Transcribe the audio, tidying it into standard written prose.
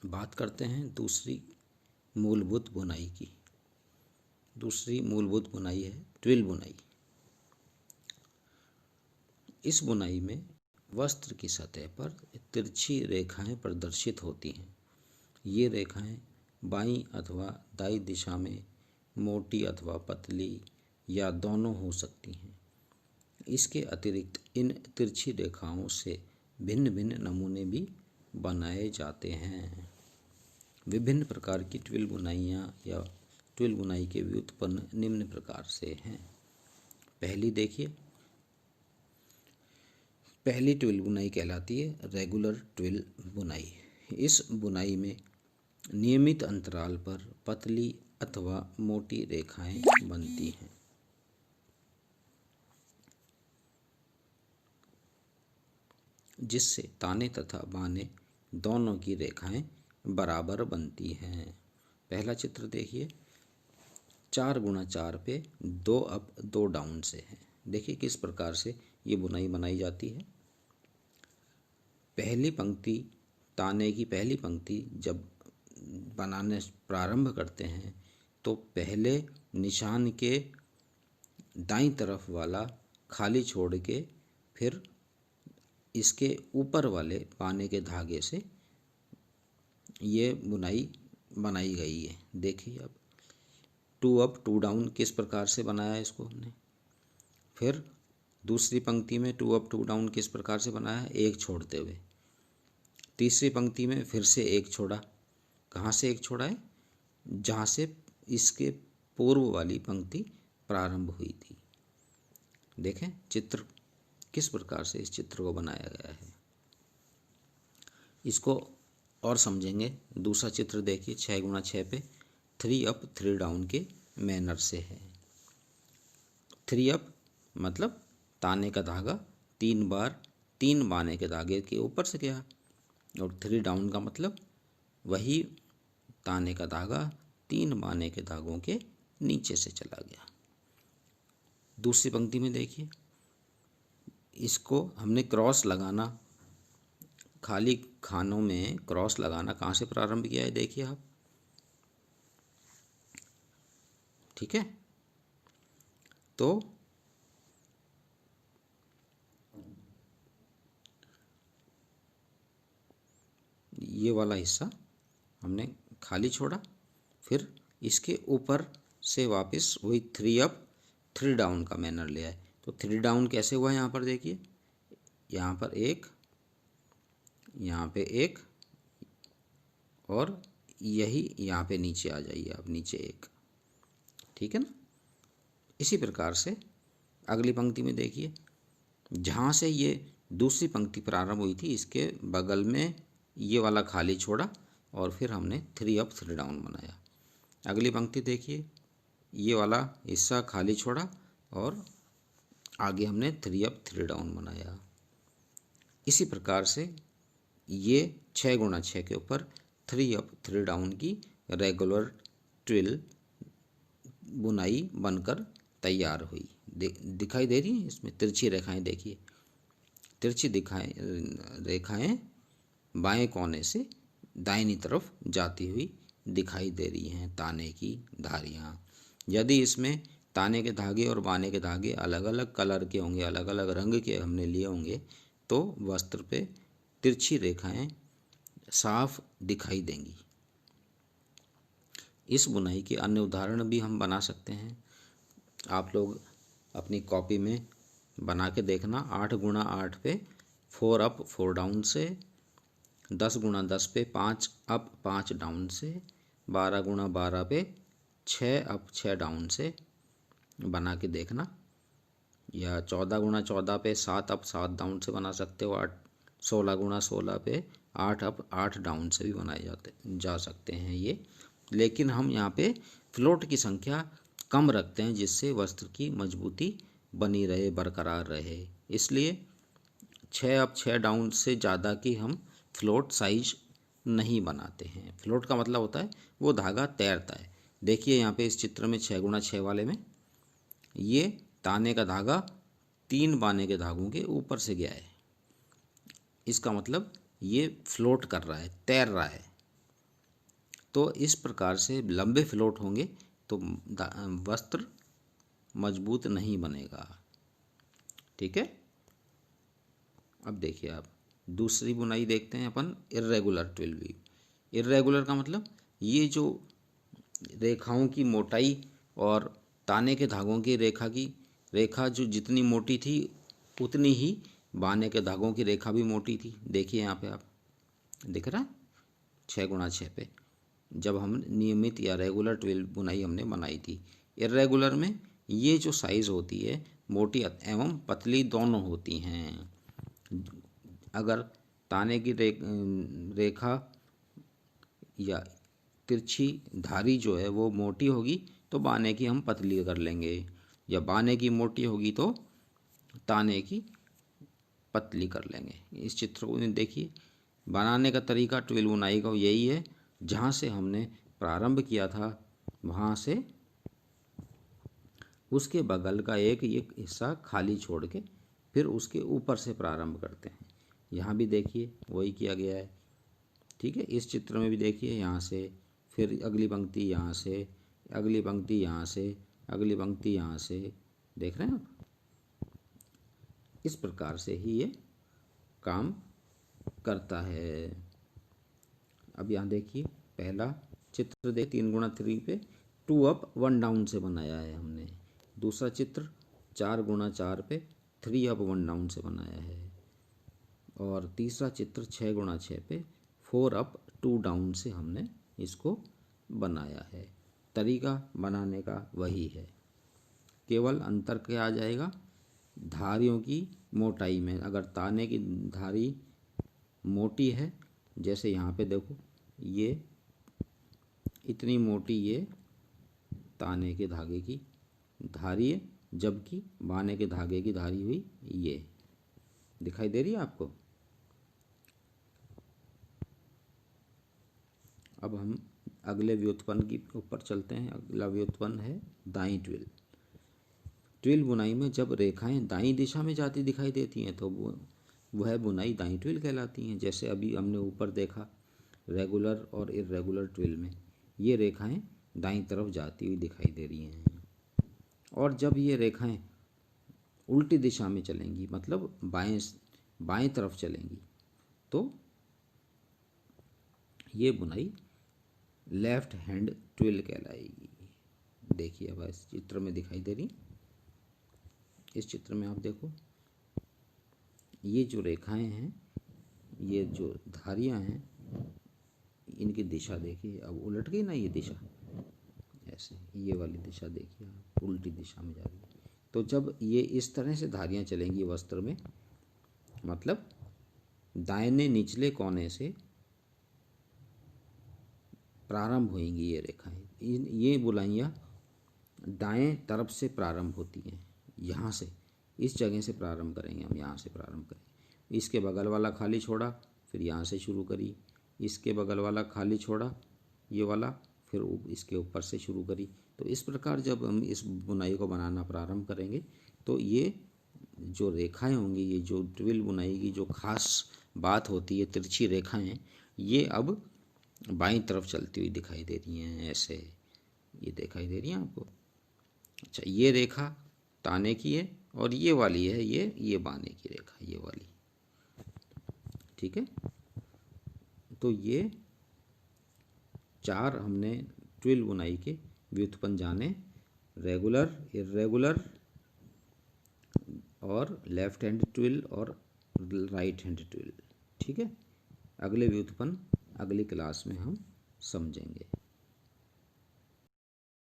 बात करते हैं दूसरी मूलभूत बुनाई की। दूसरी मूलभूत बुनाई है ट्विल बुनाई। इस बुनाई में वस्त्र की सतह पर तिरछी रेखाएं प्रदर्शित होती हैं। ये रेखाएं बाईं अथवा दाईं दिशा में मोटी अथवा पतली या दोनों हो सकती हैं। इसके अतिरिक्त इन तिरछी रेखाओं से भिन्न भिन्न नमूने भी बनाए जाते हैं। विभिन्न प्रकार की ट्विल बुनाइयाँ या ट्विल बुनाई के व्युत्पन्न निम्न प्रकार से हैं। पहली देखिए, पहली ट्विल बुनाई कहलाती है रेगुलर ट्विल बुनाई। इस बुनाई में नियमित अंतराल पर पतली अथवा मोटी रेखाएं बनती हैं। जिससे ताने तथा बाने दोनों की रेखाएं बराबर बनती हैं। पहला चित्र देखिए, 4x4 पे 2 अप 2 डाउन से है। देखिए किस प्रकार से ये बुनाई बनाई जाती है। पहली पंक्ति, ताने की पहली पंक्ति जब बनाने प्रारंभ करते हैं तो पहले निशान के दाईं तरफ वाला खाली छोड़ के फिर इसके ऊपर वाले बाने के धागे से ये बुनाई बनाई गई है। देखिए अब 2 अप 2 डाउन किस प्रकार से बनाया है इसको हमने। फिर दूसरी पंक्ति में 2 अप 2 डाउन किस प्रकार से बनाया है, एक छोड़ते हुए। तीसरी पंक्ति में फिर से एक छोड़ा। कहाँ से एक छोड़ा है, जहाँ से इसके पूर्व वाली पंक्ति प्रारंभ हुई थी। देखें चित्र किस प्रकार से इस चित्र को बनाया गया है। इसको और समझेंगे। दूसरा चित्र देखिए, 6x6 पे 3 अप 3 डाउन के मैनर से है। 3 अप मतलब ताने का धागा 3 बार 3 बाने के धागे के ऊपर से गया, और 3 डाउन का मतलब वही ताने का धागा 3 बाने के धागों के नीचे से चला गया। दूसरी पंक्ति में देखिए, इसको हमने क्रॉस लगाना, खाली खानों में क्रॉस लगाना कहाँ से प्रारंभ किया है, देखिए आप। ठीक है, तो ये वाला हिस्सा हमने खाली छोड़ा, फिर इसके ऊपर से वापस वही 3 अप 3 डाउन का मैनर ले आए। तो 3 डाउन कैसे हुआ है, यहाँ पर देखिए, यहाँ पर एक, यहाँ पे एक, और यही यहाँ पे नीचे आ जाइए आप, नीचे एक। ठीक है ना। इसी प्रकार से अगली पंक्ति में देखिए, जहाँ से ये दूसरी पंक्ति प्रारंभ हुई थी इसके बगल में ये वाला खाली छोड़ा और फिर हमने 3 अप 3 डाउन बनाया। अगली पंक्ति देखिए, ये वाला हिस्सा खाली छोड़ा और आगे हमने 3 अप 3 डाउन बनाया। इसी प्रकार से ये 6x6 के ऊपर 3 अप 3 डाउन की रेगुलर ट्विल बुनाई बनकर तैयार हुई। दिखाई दे रही है इसमें तिरछी रेखाएं। देखिए तिरछी रेखाएं बाएं कोने से दाहिनी तरफ जाती हुई दिखाई दे रही हैं, ताने की धारियां। यदि इसमें ताने के धागे और बाने के धागे अलग अलग कलर के होंगे, अलग अलग रंग के हमने लिए होंगे, तो वस्त्र पे तिरछी रेखाएं साफ दिखाई देंगी। इस बुनाई के अन्य उदाहरण भी हम बना सकते हैं। आप लोग अपनी कॉपी में बना के देखना। 8x8 पे 4 अप 4 डाउन से, 10x10 पे 5 अप 5 डाउन से, 12x12 पे 6 अप 6 डाउन से बना के देखना। या 14x14 पे 7 अप 7 डाउन से बना सकते हो। 16x16 पे 8 अप 8 डाउन से भी बनाए जा सकते हैं ये। लेकिन हम यहाँ पे फ्लोट की संख्या कम रखते हैं, जिससे वस्त्र की मजबूती बनी रहे, बरकरार रहे। इसलिए 6 अप 6 डाउन से ज़्यादा की हम फ्लोट साइज नहीं बनाते हैं। फ्लोट का मतलब होता है वो धागा तैरता है। देखिए यहाँ पे इस चित्र में 6x6 वाले में ये ताने का धागा 3 बाने के धागों के ऊपर से गया है। इसका मतलब ये फ्लोट कर रहा है, तैर रहा है। तो इस प्रकार से लंबे फ्लोट होंगे तो वस्त्र मजबूत नहीं बनेगा। ठीक है। अब देखिए आप दूसरी बुनाई देखते हैं अपन, इर्रेगुलर ट्विल वीव। इर्रेगुलर का मतलब ये जो रेखाओं की मोटाई और ताने के धागों की रेखा जो जितनी मोटी थी उतनी ही बाने के धागों की रेखा भी मोटी थी। देखिए यहाँ पे आप दिख रहा है 6x6 पे, जब हम नियमित या रेगुलर ट्विल बुनाई हमने बनाई थी। इर्रेगुलर में ये जो साइज़ होती है मोटी एवं पतली दोनों होती हैं। अगर ताने की रेखा या तिरछी धारी जो है वो मोटी होगी तो बाने की हम पतली कर लेंगे, या बाने की मोटी होगी तो ताने की पतली कर लेंगे। इस चित्र को देखिए, बनाने का तरीका ट्विल बुनाई का यही है। जहाँ से हमने प्रारंभ किया था वहाँ से उसके बगल का एक हिस्सा खाली छोड़ के फिर उसके ऊपर से प्रारंभ करते हैं। यहाँ भी देखिए वही किया गया है। ठीक है। इस चित्र में भी देखिए, यहाँ से फिर अगली पंक्ति, यहाँ से अगली पंक्ति, यहाँ से अगली पंक्ति, यहाँ से, देख रहे हैं आप। इस प्रकार से ही ये काम करता है। अब यहाँ देखिए पहला चित्र 3x3 पे 2 अप 1 डाउन से बनाया है हमने। दूसरा चित्र 4x4 पे 3 अप 1 डाउन से बनाया है। और तीसरा चित्र 6x6 पे 4 अप 2 डाउन से हमने इसको बनाया है। तरीका बनाने का वही है, केवल अंतर क्या आ जाएगा धारियों की मोटाई में। अगर ताने की धारी मोटी है, जैसे यहाँ पे देखो ये इतनी मोटी ये ताने के धागे की धारी है, जबकि बाने के धागे की धारी हुई ये, दिखाई दे रही है आपको। अब हम अगले व्युत्पन्न की ऊपर चलते हैं। अगला व्युत्पन्न है दाई ट्विल। ट्विल बुनाई में जब रेखाएं दाई दिशा में जाती दिखाई देती हैं तो वह बुनाई दाई ट्विल कहलाती हैं। जैसे अभी हमने ऊपर देखा रेगुलर और इर्रेगुलर ट्विल में ये रेखाएं दाई तरफ जाती हुई दिखाई दे रही हैं, और जब ये रेखाएं उल्टी दिशा में चलेंगी, मतलब बाएं तरफ चलेंगी, तो ये बुनाई लेफ्ट हैंड ट्विल कहलाएगी। देखिए अब इस चित्र में दिखाई दे रही, इस चित्र में आप देखो ये जो रेखाएं हैं, ये जो धारियां हैं, इनकी दिशा देखिए अब उलट गई ना, ये दिशा ऐसे, ये वाली दिशा देखिए आप उल्टी दिशा में जा रही है। तो जब ये इस तरह से धारियां चलेंगी वस्त्र में, मतलब दाहिने निचले कोने से प्रारंभ होंगी ये रेखाएं। ये बुनाइयाँ दाएं तरफ से प्रारंभ होती हैं, यहाँ से इस जगह से प्रारंभ करेंगे हम, यहाँ से प्रारंभ करेंगे। इसके बगल वाला खाली छोड़ा, फिर यहाँ से शुरू करी, इसके बगल वाला खाली छोड़ा ये वाला, फिर इसके ऊपर से शुरू करी। तो इस प्रकार जब हम इस बुनाई को बनाना प्रारंभ करेंगे तो ये जो रेखाएं होंगी, ये जो ट्विल बुनाई की जो खास बात होती है, तिरछी रेखाएं, ये अब बाईं तरफ चलती हुई दिखाई दे रही हैं। ऐसे ये दिखाई दे रही हैं आपको। अच्छा, ये रेखा ताने की है और ये वाली है ये बाने की रेखा, ये वाली। ठीक है। तो ये 4 हमने ट्विल बुनाई के व्युत्पन्न जाने, रेगुलर, इर्रेगुलर और लेफ्ट हैंड ट्विल और राइट हैंड ट्विल। ठीक है। अगले व्युत्पन्न अगली क्लास में हम समझेंगे।